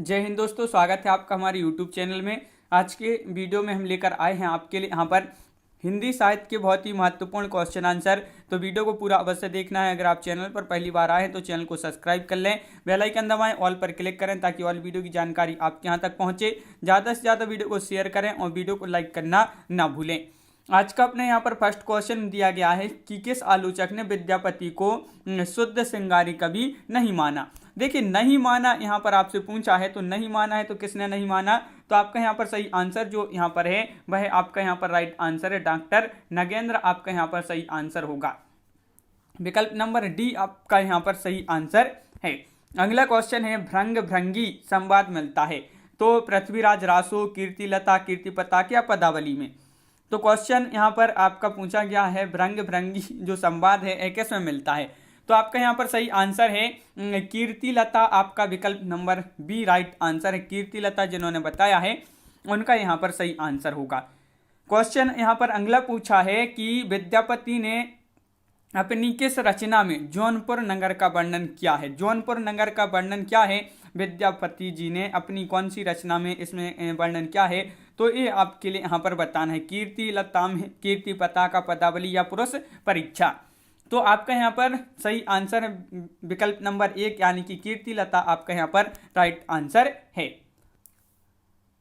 जय हिंद दोस्तों, स्वागत है आपका हमारे YouTube चैनल में। आज के वीडियो में हम लेकर आए हैं आपके लिए यहाँ पर हिंदी साहित्य के बहुत ही महत्वपूर्ण क्वेश्चन आंसर। तो वीडियो को पूरा अवश्य देखना है। अगर आप चैनल पर पहली बार आए हैं तो चैनल को सब्सक्राइब कर लें, बेल आइकन दबाएं, ऑल पर क्लिक करें ताकि ऑल वीडियो की जानकारी आपके यहाँ तक पहुँचे। ज़्यादा से ज़्यादा वीडियो को शेयर करें और वीडियो को लाइक करना ना भूलें। आज का अपने यहाँ पर फर्स्ट क्वेश्चन दिया गया है कि किस आलोचक ने विद्यापति को शुद्ध श्रृंगारी कवि नहीं माना। देखिए, नहीं माना यहाँ पर आपसे पूछा है, तो नहीं माना है तो किसने नहीं माना। तो आपका यहाँ पर सही आंसर जो यहाँ पर है वह आपका यहाँ पर राइट आंसर है डॉक्टर नगेंद्र। आपका यहाँ पर सही आंसर होगा विकल्प नंबर डी आपका यहाँ पर सही आंसर है। अगला क्वेश्चन है भृंग भृंगी संवाद मिलता है तो पृथ्वीराज रासो, कीर्तिलता, कीर्तिपता या पदावली में। तो क्वेश्चन यहाँ पर आपका पूछा गया है भृंग भृंगी जो संवाद है किस में मिलता है। तो आपका यहाँ पर सही आंसर है कीर्तिलता। आपका विकल्प नंबर बी राइट आंसर है। कीर्तिलता जिन्होंने बताया है उनका यहाँ पर सही आंसर होगा। क्वेश्चन यहाँ पर अगला पूछा है कि विद्यापति ने अपनी किस रचना में जौनपुर नगर का वर्णन किया है। जौनपुर नगर का वर्णन क्या है, विद्यापति जी ने अपनी कौन सी रचना में इसमें वर्णन किया है। तो ये आपके लिए यहाँ पर बताना है। कीर्तिलता में कीर्तिपता का पदावली या पुरुष परीक्षा। तो आपका यहाँ पर सही आंसर है विकल्प नंबर एक यानी कि कीर्तिलता आपका यहाँ पर राइट आंसर है।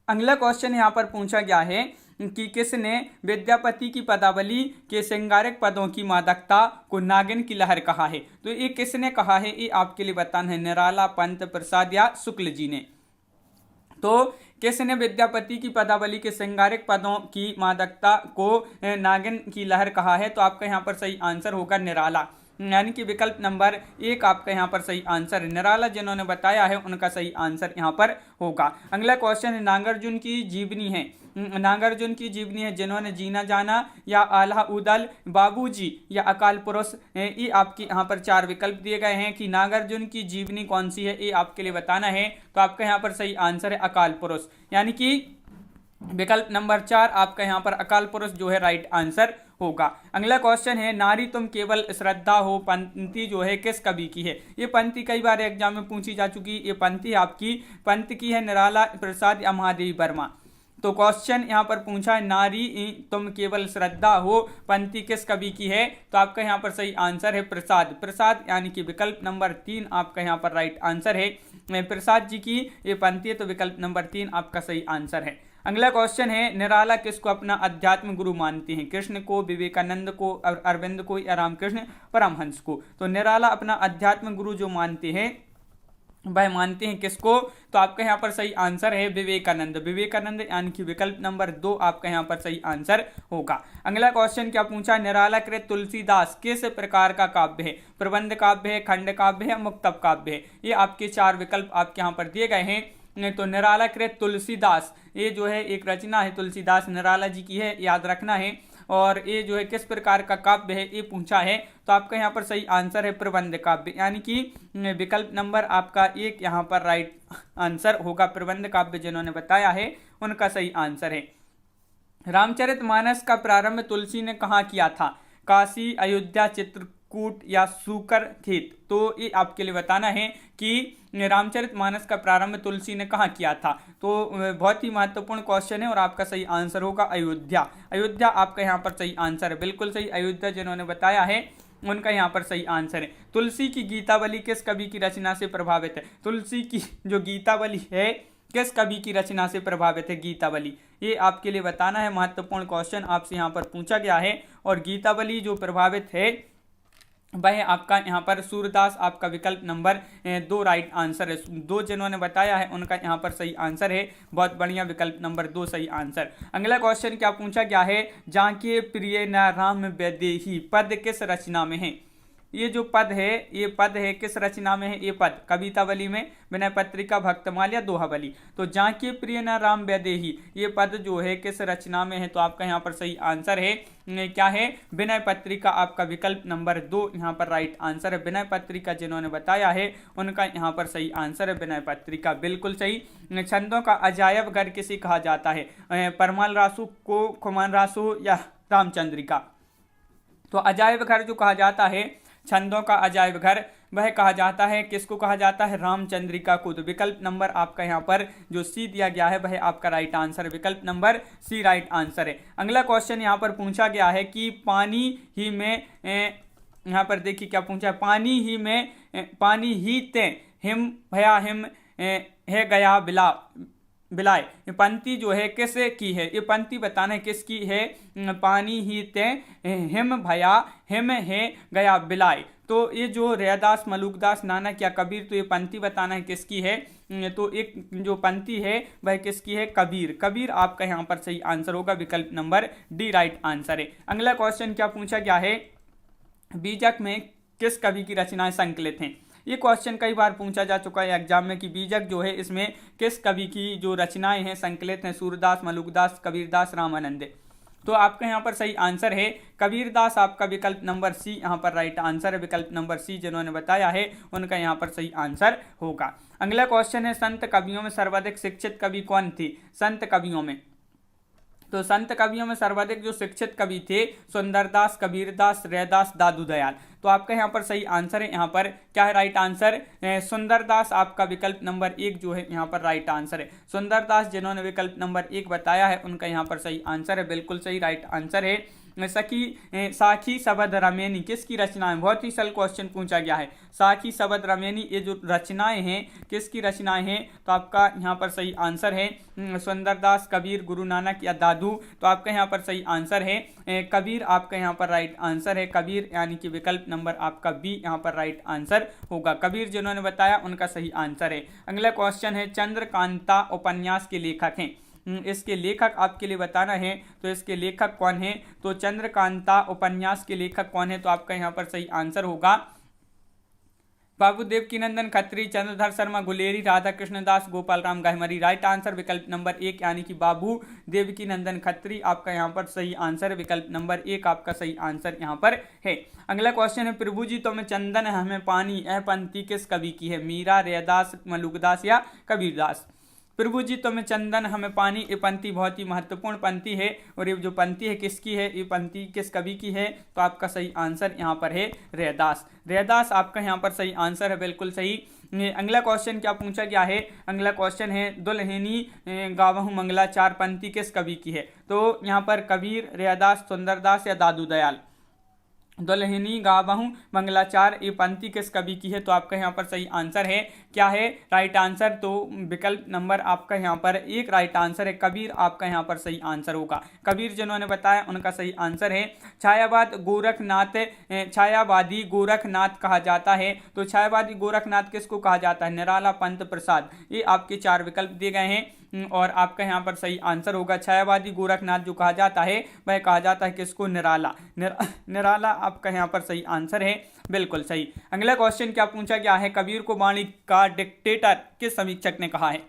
अगला क्वेश्चन यहाँ पर पूछा गया है कि किसने विद्यापति की पदावली के श्रृंगारिक पदों की मादकता को नागिन की लहर कहा है। तो ये किसने कहा है, ये आपके लिए बताना है। निराला, पंत, प्रसाद या शुक्ल जी ने। तो किसने विद्यापति की पदावली के श्रृंगारिक पदों की मादकता को नागिन की लहर कहा है। तो आपका यहाँ पर सही आंसर होगा निराला, यानी कि विकल्प नंबर एक आपका यहाँ पर सही आंसर है। निराला जिन्होंने बताया है उनका सही आंसर यहाँ पर होगा। अगला क्वेश्चन है नागार्जुन की जीवनी है। नागार्जुन की जीवनी है जिन्होंने जीना जाना या आल्हा उदल, बाबूजी या अकाल पुरुष। ये आपके यहाँ पर चार विकल्प दिए गए हैं कि नागार्जुन की जीवनी कौन सी है, ये आपके लिए बताना है। तो आपका यहाँ पर सही आंसर है अकाल पुरुष, यानी कि विकल्प नंबर चार आपका यहाँ पर अकाल पुरुष जो है राइट आंसर होगा। अगला क्वेश्चन है नारी तुम केवल श्रद्धा हो पंक्ति जो है किस कवि की है। ये पंक्ति कई बार एग्जाम में पूछी जा चुकी। ये पंक्ति आपकी पंत की है निराला, प्रसाद या महादेवी वर्मा। तो क्वेश्चन यहाँ पर पूछा है नारी तुम केवल श्रद्धा हो पंक्ति किस कवि की है। तो आपका यहाँ पर सही आंसर है प्रसाद। प्रसाद यानी कि विकल्प नंबर तीन आपका यहाँ पर राइट आंसर है। प्रसाद जी की ये पंक्ति है, तो विकल्प नंबर तीन आपका सही आंसर है। अगला क्वेश्चन है निराला किसको अपना अध्यात्म गुरु मानते हैं। कृष्ण को, विवेकानंद को, अरविंद को या रामकृष्ण परमहंस को। तो निराला अपना अध्यात्म गुरु जो मानते हैं वह मानते हैं किसको। तो आपका यहाँ पर सही आंसर है विवेकानंद। विवेकानंद यानी कि विकल्प नंबर दो आपका यहाँ पर सही आंसर होगा। अगला क्वेश्चन क्या पूछा, निराला कृत तुलसीदास किस प्रकार का काव्य है। प्रबंध काव्य है, खंड काव्य है, मुक्तक काव्य है। ये आपके चार विकल्प आपके यहाँ पर दिए गए हैं। तो निराला कृत तुलसीदास ये जो है एक रचना है, तुलसीदास निराला जी की है, याद रखना है। और ये जो है किस प्रकार का काव्य है ये पूछा है। तो आपका यहाँ पर सही आंसर है प्रबंध काव्य, यानी कि विकल्प नंबर आपका एक यहाँ पर राइट आंसर होगा। प्रबंध काव्य जिन्होंने बताया है उनका सही आंसर है। रामचरितमानस का प्रारंभ तुलसी ने कहाँ किया था। काशी, अयोध्या, चित्रकूट या सूकर खेत। तो ये आपके लिए बताना है कि रामचरितमानस का प्रारंभ तुलसी ने कहाँ किया था। तो बहुत ही महत्वपूर्ण क्वेश्चन है और आपका सही आंसर होगा अयोध्या। अयोध्या आपका यहाँ पर सही आंसर है, बिल्कुल सही। अयोध्या जिन्होंने बताया है उनका यहाँ पर सही आंसर है। तुलसी की गीतावली किस कवि की रचना से प्रभावित है। तुलसी की जो गीतावली है किस कवि की रचना से प्रभावित है गीतावली, ये आपके लिए बताना है। महत्वपूर्ण क्वेश्चन आपसे यहाँ पर पूछा गया है। और गीतावली जो प्रभावित है वह आपका यहाँ पर सूरदास आपका विकल्प नंबर दो राइट आंसर है। दो जिन्होंने बताया है उनका यहाँ पर सही आंसर है। बहुत बढ़िया, विकल्प नंबर दो सही आंसर। अगला क्वेश्चन क्या पूछा गया है, जाके प्रिय न राम वैदेही पद किस रचना में है। ये जो पद है ये पद है किस रचना में है। ये पद कवितावली में, विनय पत्रिका, भक्तमाल या दोहावली। तो जाके प्रिय न राम वैदेही ये पद जो है किस रचना में है। तो आपका यहाँ पर सही आंसर है क्या है, विनय पत्रिका। आपका विकल्प नंबर दो यहाँ पर राइट आंसर है। विनय पत्रिका जिन्होंने बताया है उनका यहाँ पर सही आंसर है विनय पत्रिका, बिल्कुल सही। छंदों का अजायब घर किसे कहा जाता है, परमाल रासु को, खुमान रासु या रामचंद्रिका। तो अजायब घर जो कहा जाता है छंदों का अजायब घर वह कहा जाता है, किसको कहा जाता है? रामचंद्रिका को। तो विकल्प नंबर आपका यहाँ पर जो सी दिया गया है वह आपका राइट आंसर है, विकल्प नंबर सी राइट आंसर है। अगला क्वेश्चन यहाँ पर पूछा गया है कि पानी ही में यहाँ पर देखिए क्या पूछा है, पानी ही ते हिम भया हिम है गया बिला बिलाए। ये पंक्ति जो है किसे की है? ये पंक्ति बताना है किसकी है? पानी ही ते हिम भया हिम है गया बिलाए। तो ये जो रैदास, मलुकदास, नानक या कबीर, तो ये पंक्ति बताना है किसकी है? तो एक जो पंक्ति है वह किसकी है? कबीर। कबीर आपका यहाँ पर सही आंसर होगा, विकल्प नंबर डी राइट आंसर है। अगला क्वेश्चन क्या पूछा गया है? बीजक में किस कवि की रचनाएं संकलित हैं? ये क्वेश्चन कई बार पूछा जा चुका है एग्जाम में कि बीजक जो है इसमें किस कवि की जो रचनाएं हैं संकलित हैं? सूरदास, मलुकदास, कबीरदास, रामानंद। तो आपका यहाँ पर सही आंसर है कबीरदास, आपका विकल्प नंबर सी यहाँ पर राइट आंसर है, विकल्प नंबर सी जिन्होंने बताया है उनका यहाँ पर सही आंसर होगा। अगला क्वेश्चन है संत कवियों में सर्वाधिक शिक्षित कवि कौन थी? संत कवियों में, तो संत कवियों में सर्वाधिक जो शिक्षित कवि थे सुंदरदास, कबीरदास, रैदास, दादू दयाल। तो आपका यहाँ पर सही आंसर है, यहाँ पर क्या है राइट आंसर? सुंदरदास आपका विकल्प नंबर एक जो है यहाँ पर राइट आंसर है। सुंदरदास जिन्होंने विकल्प नंबर एक बताया है उनका यहाँ पर सही आंसर है, बिल्कुल सही राइट आंसर है। साखी सबद रमेनी किसकी रचनाएं? बहुत ही सरल क्वेश्चन पूछा गया है। साखी सबद रमेनी ये जो रचनाएं हैं किसकी रचनाएं हैं? तो आपका यहाँ पर सही आंसर है सुंदरदास, कबीर, गुरु नानक या दादू। तो आपका यहाँ पर सही आंसर है कबीर, आपका यहाँ पर राइट आंसर है कबीर, यानी कि विकल्प नंबर आपका बी यहाँ पर राइट आंसर होगा। कबीर जिन्होंने बताया उनका सही आंसर है। अगला क्वेश्चन है चंद्रकांता उपन्यास के लेखक हैं, इसके लेखक आपके लिए बताना है। तो इसके लेखक कौन है? तो चंद्रकांता उपन्यास के लेखक कौन है? तो आपका यहाँ पर सही आंसर होगा बाबू देवकीनंदन खत्री, चंद्रधर शर्मा गुलेरी, राधा कृष्ण दास, गोपाल राम गहमरी। राइट आंसर विकल्प नंबर एक यानी कि बाबू देवकीनंदन खत्री आपका यहाँ पर सही आंसर, विकल्प नंबर एक आपका सही आंसर यहाँ पर है। अगला क्वेश्चन है प्रभु जी तो में चंदन हमें पानी, यह पंक्ति किस कवि की है? मीरा, रैदास, मलुकदास या कबीरदास। प्रभु जी तुम्हें चंदन हमें पानी, ये पंक्ति बहुत ही महत्वपूर्ण पंक्ति है और ये जो पंक्ति है किसकी है? ये पंक्ति किस कवि की है? तो आपका सही आंसर यहाँ पर है रैदास। रैदास आपका यहाँ पर सही आंसर है, बिल्कुल सही। अगला क्वेश्चन क्या पूछा गया है? अगला क्वेश्चन है दुल्हनी गावहु मंगला चार पंक्ति किस कवि की है? तो यहाँ पर कबीर, रैदास, सुंदरदास या दादू दयाल। दुल्हनी गावहु मंगलाचार ये पंक्ति किस कवि की है? तो आपका यहाँ पर सही आंसर है क्या है राइट आंसर? तो विकल्प नंबर आपका यहाँ पर एक राइट आंसर है कबीर, आपका यहाँ पर सही आंसर होगा। कबीर जिन्होंने बताया उनका सही आंसर है। छायावादी गोरखनाथ कहा जाता है, तो छायावादी गोरखनाथ किसको कहा जाता है? निराला, पंत प्रसाद। ये आपके चार विकल्प दिए गए हैं और आपका यहाँ पर सही आंसर होगा छायावादी गोरखनाथ जो कहा जाता है वह कहा जाता है किसको? निराला। निराला आपका यहाँ पर सही आंसर है, बिल्कुल सही। अगला क्वेश्चन क्या पूछा गया है? कबीर को वाणी का डिक्टेटर किस समीक्षक ने कहा है?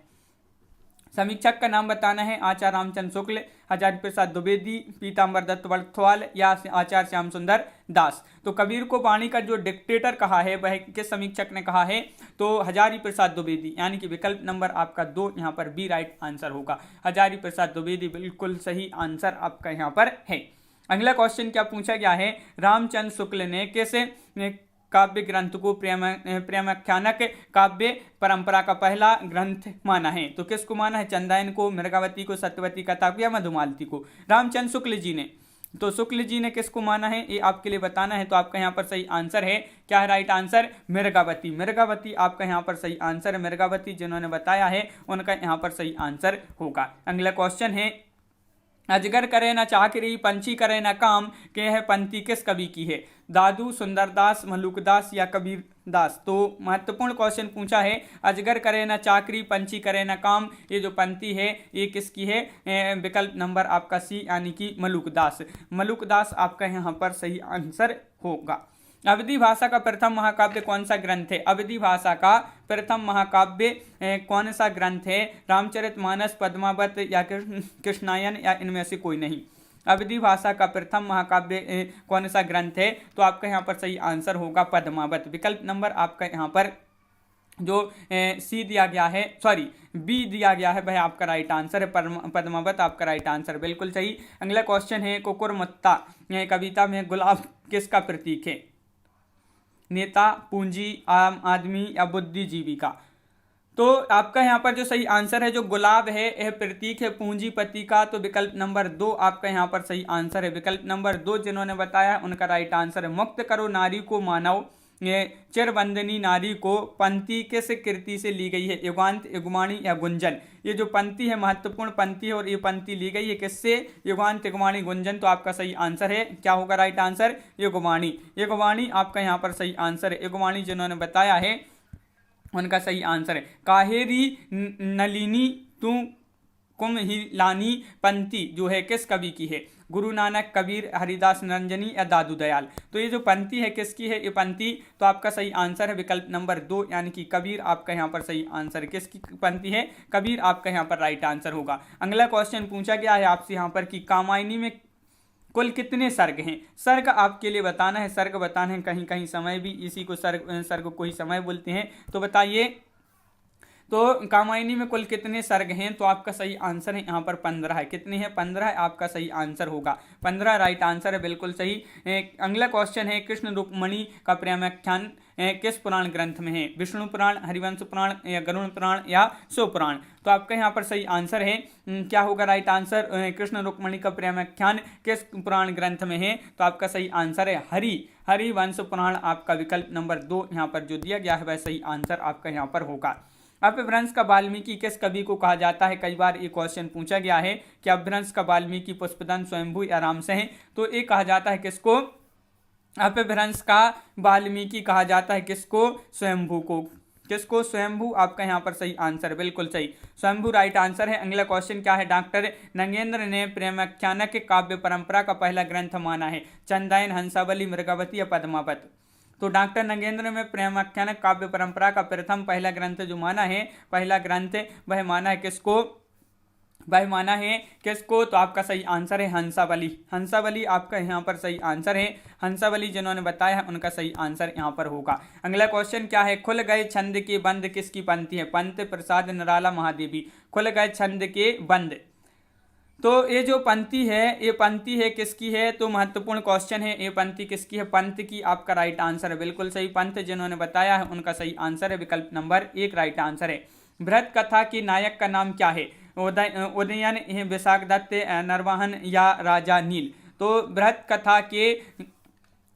समीक्षक का नाम बताना है। आचार्य रामचंद्र शुक्ल, हजारी प्रसाद द्विवेदी, पीताम्बर दत्त बड़थवाल या आचार्य श्याम सुंदर दास। तो कबीर को वाणी का जो डिक्टेटर कहा है वह किस समीक्षक ने कहा है? तो हजारी प्रसाद द्विवेदी, यानी कि विकल्प नंबर आपका दो यहाँ पर बी राइट आंसर होगा। हजारी प्रसाद द्विवेदी बिल्कुल सही आंसर आपका यहाँ पर है। अगला क्वेश्चन क्या पूछा गया है? रामचंद्र शुक्ल ने किस काव्य ग्रंथ को प्रेमाख्यानक काव्य परंपरा का पहला ग्रंथ माना है? तो किसको माना है? चंदायन को, मृगावती को, सत्यवती कथा को या मधुमालती को? रामचंद्र शुक्ल जी ने। तो शुक्ल जी ने किसको माना है ये आपके लिए बताना है। तो आपका यहाँ पर सही आंसर है क्या है राइट आंसर? मृगावती। मृगावती आपका यहाँ पर सही आंसर है। मृगावती जिन्होंने बताया है उनका यहाँ पर सही आंसर होगा। अगला क्वेश्चन है अजगर करे न चाकरी, पंछी करे न काम, के है पंक्ति किस कवि की है? दादू, सुंदरदास, मलुकदास या कबीरदास। तो महत्वपूर्ण क्वेश्चन पूछा है। अजगर करे न चाकरी, पंछी करे न काम, ये जो पंक्ति है ये किसकी है? विकल्प नंबर आपका सी यानी कि मलुकदास। मलुकदास आपका यहाँ पर सही आंसर होगा। अवधी भाषा का प्रथम महाकाव्य कौन सा ग्रंथ है? अवधी भाषा का प्रथम महाकाव्य कौन सा ग्रंथ है? रामचरितमानस, पद्मावत या कृष्णायन या इनमें से कोई नहीं। अवधी भाषा का प्रथम महाकाव्य कौन सा ग्रंथ है? तो आपका यहाँ पर सही आंसर होगा पद्मावत। विकल्प नंबर आपका यहाँ पर जो सी दिया गया है, सॉरी बी दिया गया है वह आपका राइट आंसर है। पद्मावत आपका राइट आंसर, बिल्कुल सही। अगला क्वेश्चन है कुकुरमुत्ता कविता में गुलाब किसका प्रतीक है? नेता, पूंजी, आम आदमी या बुद्धिजीवी का। तो आपका यहाँ पर जो सही आंसर है, जो गुलाब है यह प्रतीक है पूंजीपति का, तो विकल्प नंबर 2 आपका यहाँ पर सही आंसर है। विकल्प नंबर 2 जिन्होंने बताया उनका राइट आंसर है। मुक्त करो नारी को मानव, ये चिरबंदनी नारी को पंक्ति किस कृति से ली गई है? युगांत, युगवाणी या गुंजन। ये जो पंक्ति है महत्वपूर्ण पंक्ति है और ये पंक्ति ली गई है किससे? युगांत, युगवाणी, गुंजन। तो आपका सही आंसर है, क्या होगा राइट आंसर? युगवाणी। युगवाणी आपका यहाँ पर सही आंसर है। युगवाणी जिन्होंने बताया है उनका सही आंसर है। काहेरी नलिनी तू कुम्हिलानी पंक्ति जो है किस कवि की है? गुरु नानक, कबीर, हरिदास, निरंजनी या दादू दयाल। तो ये जो पंक्ति है किसकी है ये पंक्ति? तो आपका सही आंसर है विकल्प नंबर 2 यानी कि कबीर आपका यहाँ पर सही आंसर है। किसकी पंक्ति है? कबीर आपका यहाँ पर राइट आंसर होगा। अगला क्वेश्चन पूछा गया है आपसे यहाँ पर कि कामायनी में कुल कितने सर्ग हैं? सर्ग आपके लिए बताना है, सर्ग बताना है। कहीं कहीं समय भी इसी को सर्ग को ही समय बोलते हैं। तो बताइए, तो कामायनी में कुल कितने सर्ग हैं? तो आपका सही आंसर है यहाँ पर 15 है। कितने हैं? 15 है आपका सही आंसर होगा। 15 राइट आंसर है, बिल्कुल सही। अगला क्वेश्चन है कृष्ण रुक्मणी का प्रेमाख्यान किस पुराण ग्रंथ में है? विष्णु पुराण, हरिवंश पुराण या गरुड़ पुराण या शिव पुराण। तो आपका यहाँ पर सही आंसर है, क्या होगा राइट आंसर? कृष्ण रुक्मणी का प्रेमाख्यान किस पुराण ग्रंथ में है? तो आपका सही आंसर है हरिवंश पुराण। आपका विकल्प नंबर 2 यहाँ पर जो दिया गया है वह सही आंसर आपका यहाँ पर होगा। अपभ्रंश का वाल्मीकि किस कवि को कहा जाता है? कई बार ये क्वेश्चन पूछा गया है कि अपभ्रंश का वाल्मीकि, पुष्पदंत, स्वयंभू या रामसह। तो ये कहा जाता है किसको? अपभ्रंश का वाल्मीकि कहा जाता है किसको? स्वयंभू को। किसको? स्वयंभू आपका यहाँ पर सही आंसर, बिल्कुल सही, स्वयंभू राइट आंसर है। अगला क्वेश्चन क्या है? डॉक्टर नगेंद्र ने प्रेमाख्यानक काव्य परंपरा का पहला ग्रंथ माना है? चंदायन, हंसावली, मृगावती या पद्मावत। तो डॉक्टर नगेंद्र में प्रेमाख्यानक काव्य परंपरा का पहला ग्रंथ जो माना है, पहला ग्रंथ वह माना है किसको? वह माना है किसको? तो आपका सही आंसर है हंसावली। हंसावली आपका यहाँ पर सही आंसर है। हंसावली जिन्होंने बताया है उनका सही आंसर यहाँ पर होगा। अगला क्वेश्चन क्या है? खुल गए छंद के बंद किसकी पंक्ति है? पंत, प्रसाद, निराला, महादेवी। खुल गए छंद के बंद, तो ये जो पंक्ति है ये पंक्ति है किसकी है? तो महत्वपूर्ण क्वेश्चन है, ये पंक्ति किसकी है? पंत की आपका राइट आंसर है, बिल्कुल सही। पंत जिन्होंने बताया है उनका सही आंसर है विकल्प नंबर 1 राइट आंसर है। बृहत कथा के नायक का नाम क्या है? उदयन, विशाखदत्त, नरवाहन या राजा नील। तो बृहत कथा के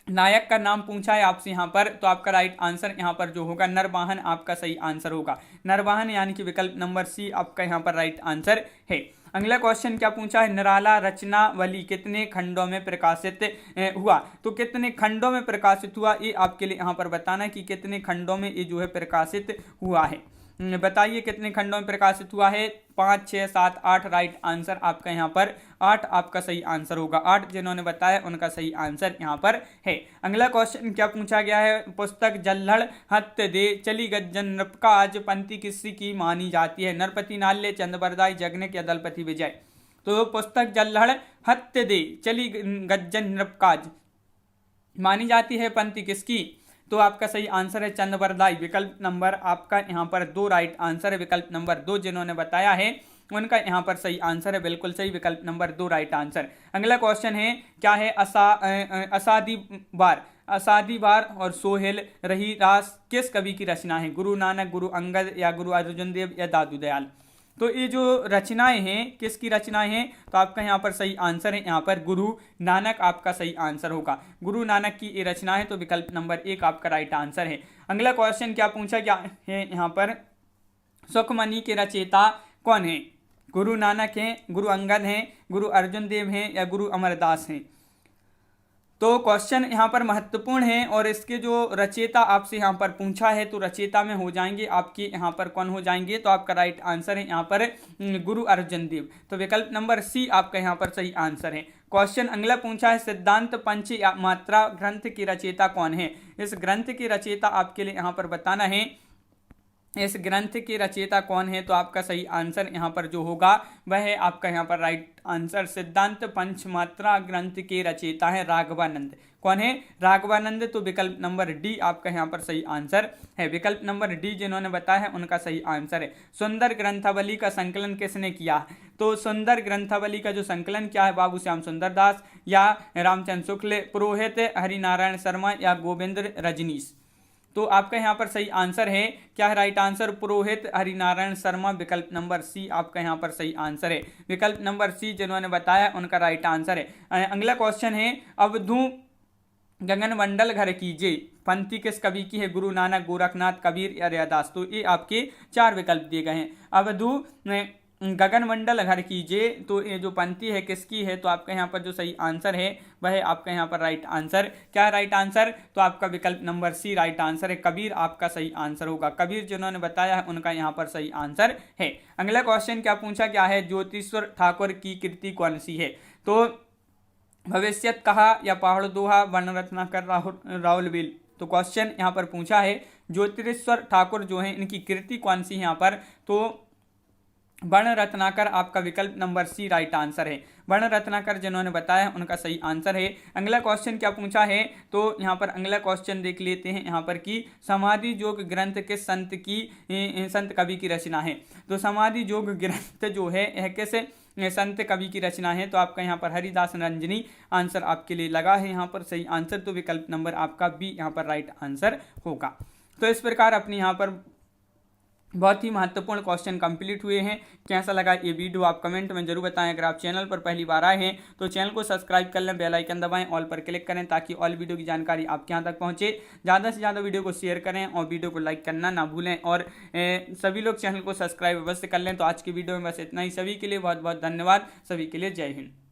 नायक का नाम पूछा है आपसे यहाँ पर, तो आपका राइट आंसर यहाँ पर जो होगा नरवाहन आपका सही आंसर होगा। नरवाहन यानी कि विकल्प नंबर सी आपका यहाँ पर राइट आंसर है। अगला क्वेश्चन क्या पूछा है? निराला रचनावली कितने खंडों में प्रकाशित हुआ? तो कितने खंडों में प्रकाशित हुआ ये आपके लिए यहाँ पर बताना है कि कितने खंडों में ये जो है प्रकाशित हुआ है। बताइए कितने खंडों में प्रकाशित हुआ है? 5, 6, 7, 8 राइट आंसर आपका यहाँ पर 8 आपका सही आंसर होगा। 8 जिन्होंने बताया उनका सही आंसर यहाँ पर है। अगला क्वेश्चन क्या पूछा गया है? पुस्तक जल्हड़ हत्य दे चली गज्जन नृपकाज पंक्ति किसी की मानी जाती है? नरपति नाल्य, चंद्रबरदाई, जगनिक या दलपति विजय। तो पुस्तक जल्हड़ हत्य दे चली गज्जन नृपकाज मानी जाती है पंक्ति किसकी? तो आपका सही आंसर है चंद्रबरदाई। विकल्प नंबर आपका यहाँ पर 2 राइट आंसर है। विकल्प नंबर 2 जिन्होंने बताया है उनका यहाँ पर सही आंसर है, बिल्कुल सही, विकल्प नंबर 2 राइट आंसर। अगला क्वेश्चन है क्या है? असादी बार और सोहेल रही रास किस कवि की रचना है? गुरु नानक, गुरु अंगद या गुरु अर्जुन देव या दादू दयाल। तो ये जो रचनाएं हैं किसकी रचनाएं हैं? तो आपका यहाँ पर सही आंसर है यहाँ पर गुरु नानक आपका सही आंसर होगा। गुरु नानक की ये रचना है, तो विकल्प नंबर 1 आपका राइट आंसर है। अगला क्वेश्चन क्या पूछा गया है यहाँ पर? सुखमणि के रचयिता कौन है? गुरु नानक हैं, गुरु अंगद हैं, गुरु अर्जुन देव हैं या गुरु अमरदास हैं। तो क्वेश्चन यहाँ पर महत्वपूर्ण है और इसके जो रचयिता आपसे यहाँ पर पूछा है तो रचयिता में हो जाएंगे आपके यहाँ पर कौन हो जाएंगे? तो आपका राइट आंसर है यहाँ पर गुरु अर्जुन देव। तो विकल्प नंबर सी आपका यहाँ पर सही आंसर है। क्वेश्चन अगला पूछा है सिद्धांत पंच मात्रा ग्रंथ की रचयिता कौन है? इस ग्रंथ की रचयिता आपके लिए यहाँ पर बताना है, इस ग्रंथ के रचयिता कौन है? तो आपका सही आंसर यहाँ पर जो होगा वह है आपका यहाँ पर राइट आंसर सिद्धांत पंचमात्रा ग्रंथ के रचयिता है राघवानंद। कौन है? राघवानंद। तो विकल्प नंबर डी आपका यहाँ पर सही आंसर है। विकल्प नंबर डी जिन्होंने बताया है उनका सही आंसर है। सुंदर ग्रंथावली का संकलन किसने किया? तो सुंदर ग्रंथावली का जो संकलन क्या है? बाबू श्याम सुंदर दास या रामचंद्र शुक्ल, पुरोहित, हरिनारायण शर्मा या गोविंद रजनीश। तो आपका यहाँ पर सही आंसर है क्या है राइट आंसर, पुरोहित हरिनारायण शर्मा, विकल्प नंबर सी आपका यहाँ पर सही आंसर है। विकल्प नंबर सी जिन्होंने बताया उनका राइट आंसर है। अगला क्वेश्चन है, अवधू गगनमंडल घर कीजिए पंक्ति किस कवि की है, गुरु नानक, गोरखनाथ, कबीर या रैदास। तो ये आपके चार विकल्प दिए गए हैं। अवधू गगनमंडल घर कीजिए, तो ये जो पंक्ति है किसकी है, तो आपका यहाँ पर जो सही आंसर है वह है आपका यहाँ पर राइट आंसर। क्या राइट आंसर, तो आपका विकल्प नंबर सी राइट आंसर है, कबीर आपका सही आंसर होगा। कबीर जिन्होंने बताया है उनका यहाँ पर सही आंसर है। अगला क्वेश्चन क्या पूछा गया है, ज्योतिश्वर ठाकुर की कृति कौन सी है, तो भविष्यत कहा या पहाड़ दोहा, वर्ण रत्नाकर, राहुल। तो क्वेश्चन यहाँ पर पूछा है ज्योतिश्वर ठाकुर जो है इनकी कृति कौन सी है यहाँ पर, तो वर्ण रत्नाकर आपका विकल्प नंबर सी राइट आंसर है। वर्ण रत्नाकर जिन्होंने बताया उनका सही आंसर है। अगला क्वेश्चन क्या पूछा है, तो यहाँ पर अगला क्वेश्चन देख लेते हैं यहाँ पर कि समाधि योग ग्रंथ किस संत कवि की रचना है। तो समाधि योग ग्रंथ जो है यह किस संत कवि की रचना है, तो आपका यहाँ पर हरिदास रंजनी आंसर आपके लिए लगा है यहाँ पर सही आंसर। तो विकल्प नंबर आपका बी यहाँ पर राइट आंसर होगा। तो इस प्रकार अपनी यहाँ पर बहुत ही महत्वपूर्ण क्वेश्चन कंप्लीट हुए हैं। कैसा लगा ये वीडियो आप कमेंट में जरूर बताएं। अगर आप चैनल पर पहली बार आए हैं तो चैनल को सब्सक्राइब कर लें, बेल आइकन दबाएं, ऑल पर क्लिक करें ताकि ऑल वीडियो की जानकारी आपके यहाँ तक पहुंचे। ज़्यादा से ज़्यादा वीडियो को शेयर करें और वीडियो को लाइक करना ना भूलें, और सभी लोग चैनल को सब्सक्राइब अवश्य कर लें। तो आज की वीडियो में बस इतना ही। सभी के लिए बहुत बहुत धन्यवाद। सभी के लिए जय हिंद।